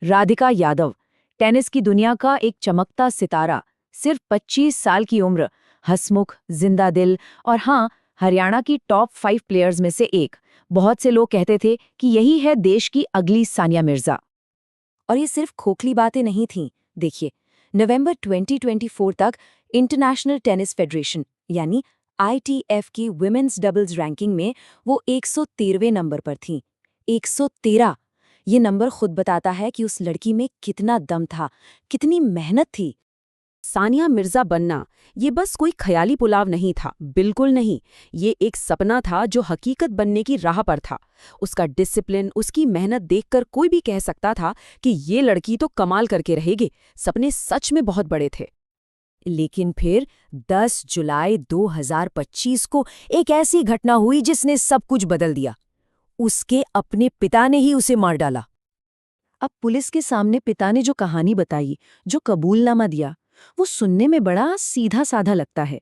Radhika Yadav, tennis की दुनिया का एक चमकता सितारा, सिर्फ 25 साल की उम्र, हंसमुख, जिंदा दिल और हाँ, हरियाणा की टॉप 5 प्लेयर्स में से एक। बहुत से लोग कहते थे कि यही है देश की अगली सानिया मिर्जा। और ये सिर्फ खोखली बातें नहीं थीं। देखिए, नवंबर 2024 तक इंटरनेशनल टेनिस फेडरेशन यानी ITF की वुमेन्स डबल्स रैंकिंग में वो 113वें नंबर पर थीं। 113! ये नंबर खुद बताता है कि उस लड़की में कितना दम था, कितनी मेहनत थी। सानिया मिर्जा बनना ये बस कोई ख्याली पुलाव नहीं था, बिल्कुल नहीं। ये एक सपना था जो हकीकत बनने की राह पर था। उसका डिसिप्लिन, उसकी मेहनत देखकर कोई भी कह सकता था कि ये लड़की तो कमाल करके रहेगी। सपने सच में बहुत बड़े थे। लेकिन फिर 10 जुलाई 2025 को एक ऐसी घटना हुई जिसने सब कुछ बदल दिया। उसके अपने पिता ने ही उसे मार डाला। अब पुलिस के सामने पिता ने जो कहानी बताई, जो कबूलनामा दिया, वो सुनने में बड़ा सीधा साधा लगता है,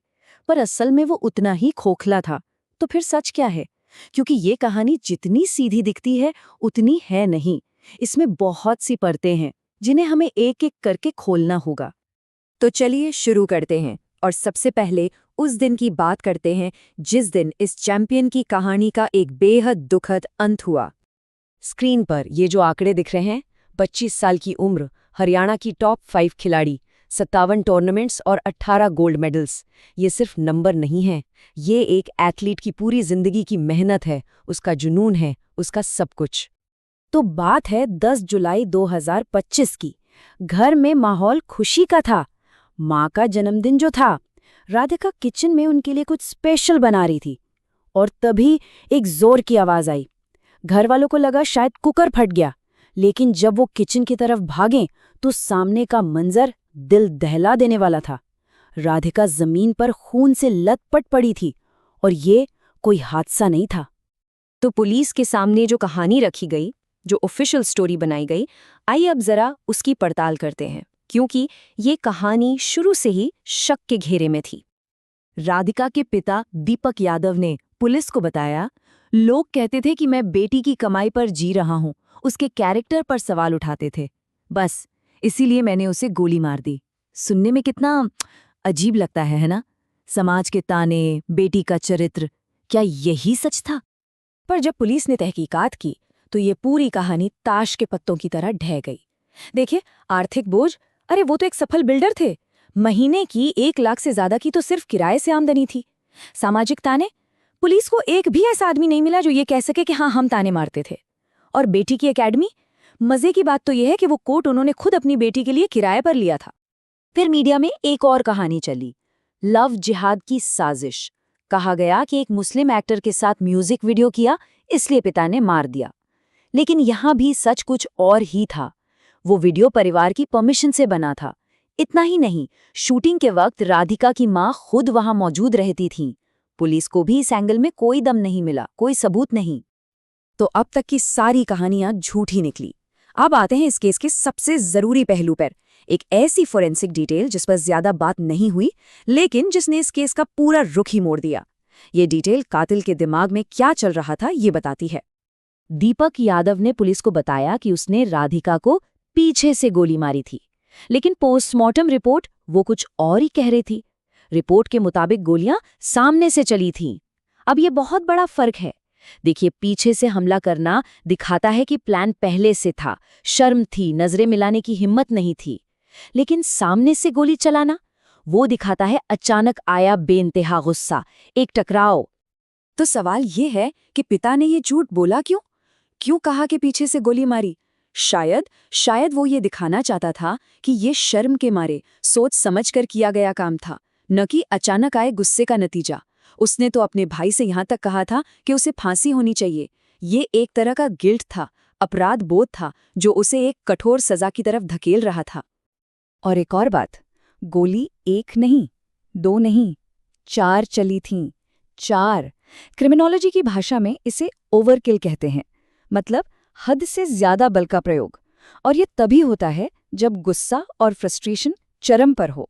पर असल में वो उतना ही खोखला था। तो फिर सच क्या है? क्योंकि ये कहानी जितनी सीधी दिखती है उतनी है नहीं। इसमें बहुत सी परतें हैं जिन्हें हमें एक एक करके खोलना होगा। तो चलिए शुरू करते हैं और सबसे पहले उस दिन की बात करते हैं जिस दिन इस चैंपियन की कहानी का एक बेहद दुखद अंत हुआ। स्क्रीन पर ये जो आंकड़े दिख रहे हैं, 25 साल की उम्र, हरियाणा की टॉप 5 खिलाड़ी, 57 टूर्नामेंट्स और 18 गोल्ड मेडल्स। ये सिर्फ नंबर नहीं है, ये एक एथलीट की पूरी जिंदगी की मेहनत है, उसका जुनून है, उसका सब कुछ। तो बात है 10 जुलाई 2025 की। घर में माहौल खुशी का था। माँ का जन्मदिन जो था, राधिका किचन में उनके लिए कुछ स्पेशल बना रही थी। और तभी एक जोर की आवाज आई। घर वालों को लगा शायद कुकर फट गया, लेकिन जब वो किचन की तरफ भागे तो सामने का मंजर दिल दहला देने वाला था। राधिका जमीन पर खून से लथपथ पड़ी थी और ये कोई हादसा नहीं था। तो पुलिस के सामने जो कहानी रखी गई, जो ऑफिशियल स्टोरी बनाई गई, आइए अब जरा उसकी पड़ताल करते हैं, क्योंकि ये कहानी शुरू से ही शक के घेरे में थी। राधिका के पिता दीपक यादव ने पुलिस को बताया, लोग कहते थे कि मैं बेटी की कमाई पर जी रहा हूं, उसके कैरेक्टर पर सवाल उठाते थे। बस इसीलिए मैंने उसे गोली मार दी। सुनने में कितना अजीब लगता है ना? समाज के ताने, बेटी का चरित्र, क्या यही सच था? पर जब पुलिस ने तहकीकात की तो ये पूरी कहानी ताश के पत्तों की तरह ढह गई। देखिए, आर्थिक बोझ, अरे वो तो एक सफल बिल्डर थे। महीने की 1 लाख से ज्यादा की तो सिर्फ किराए से आमदनी थी। सामाजिक ताने, पुलिस को एक भी ऐसा आदमी नहीं मिला जो ये कह सके कि हाँ, हम ताने मारते थे। और बेटी की एकेडमी, मजे की बात तो यह है कि वो कोर्ट उन्होंने खुद अपनी बेटी के लिए किराए पर लिया था। फिर मीडिया में एक और कहानी चली, लव जिहाद की साजिश। कहा गया कि एक मुस्लिम एक्टर के साथ म्यूजिक वीडियो किया, इसलिए पिता ने मार दिया। लेकिन यहां भी सच कुछ और ही था। वो वीडियो परिवार की परमिशन से बना था। इतना ही नहीं, शूटिंग के वक्त राधिका की मां खुद वहां मौजूद रहती थीं। पुलिस को भी इस एंगल में कोई दम नहीं मिला, कोई सबूत नहीं। तो अब तक की सारी कहानियां झूठी निकली। अब आते हैं इस केस के सबसे जरूरी पहलू पर, एक ऐसी फोरेंसिक डिटेल जिस पर ज्यादा बात नहीं हुई, लेकिन जिसने इस केस का पूरा रुख ही मोड़ दिया। ये डिटेल कातिल के दिमाग में क्या चल रहा था ये बताती है। दीपक यादव ने पुलिस को बताया कि उसने राधिका को पीछे से गोली मारी थी, लेकिन पोस्टमार्टम रिपोर्ट वो कुछ और ही कह रही थी। रिपोर्ट के मुताबिक गोलियां सामने से चली थीं। अब ये बहुत बड़ा फर्क है। देखिए, पीछे से हमला करना दिखाता है कि प्लान पहले से था, शर्म थी, नजरें मिलाने की हिम्मत नहीं थी। लेकिन सामने से गोली चलाना, वो दिखाता है अचानक आया बेइंतहा गुस्सा, एक टकराव। तो सवाल ये है कि पिता ने ये झूठ बोला क्यों? क्यों कहा कि पीछे से गोली मारी? शायद वो ये दिखाना चाहता था कि ये शर्म के मारे सोच समझकर किया गया काम था, न कि अचानक आए गुस्से का नतीजा। उसने तो अपने भाई से यहाँ तक कहा था कि उसे फांसी होनी चाहिए। ये एक तरह का गिल्ट था, अपराध बोध था, जो उसे एक कठोर सजा की तरफ धकेल रहा था। और एक और बात, गोली 1 नहीं, 2 नहीं, 4 चली थीं। 4। क्रिमिनोलॉजी की भाषा में इसे ओवरकिल कहते हैं, मतलब हद से ज्यादा बल का प्रयोग। और ये तभी होता है जब गुस्सा और फ्रस्ट्रेशन चरम पर हो,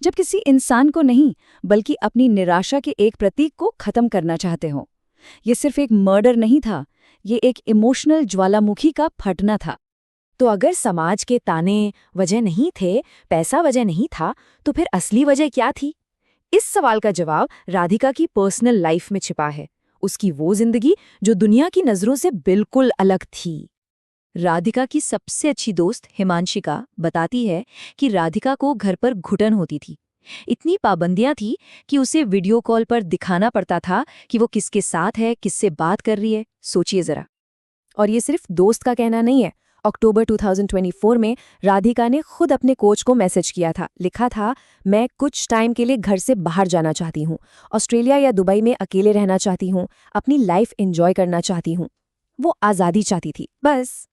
जब किसी इंसान को नहीं बल्कि अपनी निराशा के एक प्रतीक को खत्म करना चाहते हो। ये सिर्फ एक मर्डर नहीं था, ये एक इमोशनल ज्वालामुखी का फटना था। तो अगर समाज के ताने वजह नहीं थे, पैसा वजह नहीं था, तो फिर असली वजह क्या थी? इस सवाल का जवाब राधिका की पर्सनल लाइफ में छिपा है, उसकी वो जिंदगी जो दुनिया की नजरों से बिल्कुल अलग थी। राधिका की सबसे अच्छी दोस्त हिमांशिका बताती है कि राधिका को घर पर घुटन होती थी। इतनी पाबंदियां थी कि उसे वीडियो कॉल पर दिखाना पड़ता था कि वो किसके साथ है, किससे बात कर रही है। सोचिए जरा। और ये सिर्फ दोस्त का कहना नहीं है। अक्टूबर 2024 में राधिका ने खुद अपने कोच को मैसेज किया था। लिखा था, मैं कुछ टाइम के लिए घर से बाहर जाना चाहती हूँ, ऑस्ट्रेलिया या दुबई में अकेले रहना चाहती हूँ, अपनी लाइफ एंजॉय करना चाहती हूँ। वो आज़ादी चाहती थी, बस।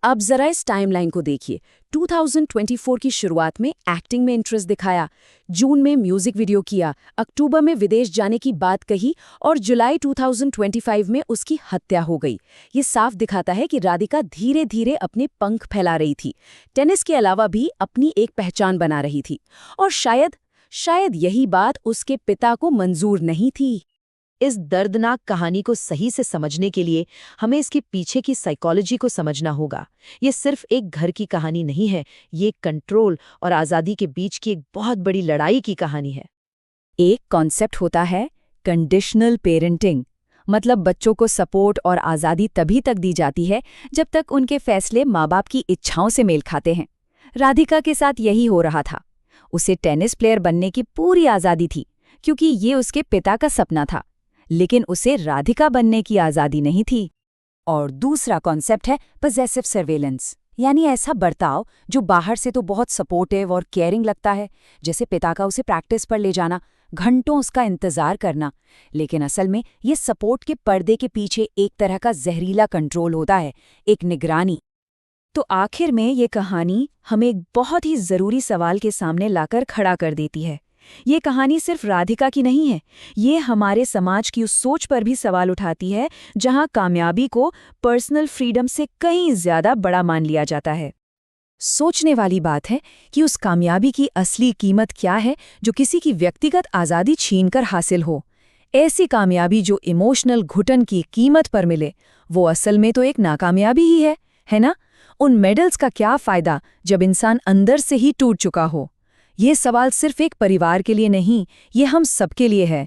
अब जरा इस टाइमलाइन को देखिए। 2024 की शुरुआत में एक्टिंग में इंटरेस्ट दिखाया, जून में म्यूजिक वीडियो किया, अक्टूबर में विदेश जाने की बात कही और जुलाई 2025 में उसकी हत्या हो गई। ये साफ दिखाता है कि राधिका धीरे धीरे अपने पंख फैला रही थी, टेनिस के अलावा भी अपनी एक पहचान बना रही थी। और शायद यही बात उसके पिता को मंजूर नहीं थी। इस दर्दनाक कहानी को सही से समझने के लिए हमें इसके पीछे की साइकोलॉजी को समझना होगा। ये सिर्फ एक घर की कहानी नहीं है, ये कंट्रोल और आज़ादी के बीच की एक बहुत बड़ी लड़ाई की कहानी है। एक कॉन्सेप्ट होता है कंडीशनल पेरेंटिंग, मतलब बच्चों को सपोर्ट और आज़ादी तभी तक दी जाती है जब तक उनके फैसले माँ बाप की इच्छाओं से मेल खाते हैं। राधिका के साथ यही हो रहा था। उसे टेनिस प्लेयर बनने की पूरी आज़ादी थी क्योंकि ये उसके पिता का सपना था, लेकिन उसे राधिका बनने की आज़ादी नहीं थी। और दूसरा कॉन्सेप्ट है पॉसेसिव सर्वेलेंस, यानी ऐसा बर्ताव जो बाहर से तो बहुत सपोर्टिव और केयरिंग लगता है, जैसे पिता का उसे प्रैक्टिस पर ले जाना, घंटों उसका इंतजार करना, लेकिन असल में ये सपोर्ट के पर्दे के पीछे एक तरह का जहरीला कंट्रोल होता है, एक निगरानी। तो आखिर में ये कहानी हमें एक बहुत ही ज़रूरी सवाल के सामने लाकर खड़ा कर देती है। ये कहानी सिर्फ राधिका की नहीं है, ये हमारे समाज की उस सोच पर भी सवाल उठाती है जहां कामयाबी को पर्सनल फ्रीडम से कहीं ज़्यादा बड़ा मान लिया जाता है। सोचने वाली बात है कि उस कामयाबी की असली कीमत क्या है जो किसी की व्यक्तिगत आज़ादी छीनकर हासिल हो। ऐसी कामयाबी जो इमोशनल घुटन की कीमत पर मिले, वो असल में तो एक नाकामयाबी ही है ना? उन मेडल्स का क्या फ़ायदा जब इंसान अंदर से ही टूट चुका हो? ये सवाल सिर्फ एक परिवार के लिए नहीं, ये हम सबके लिए है।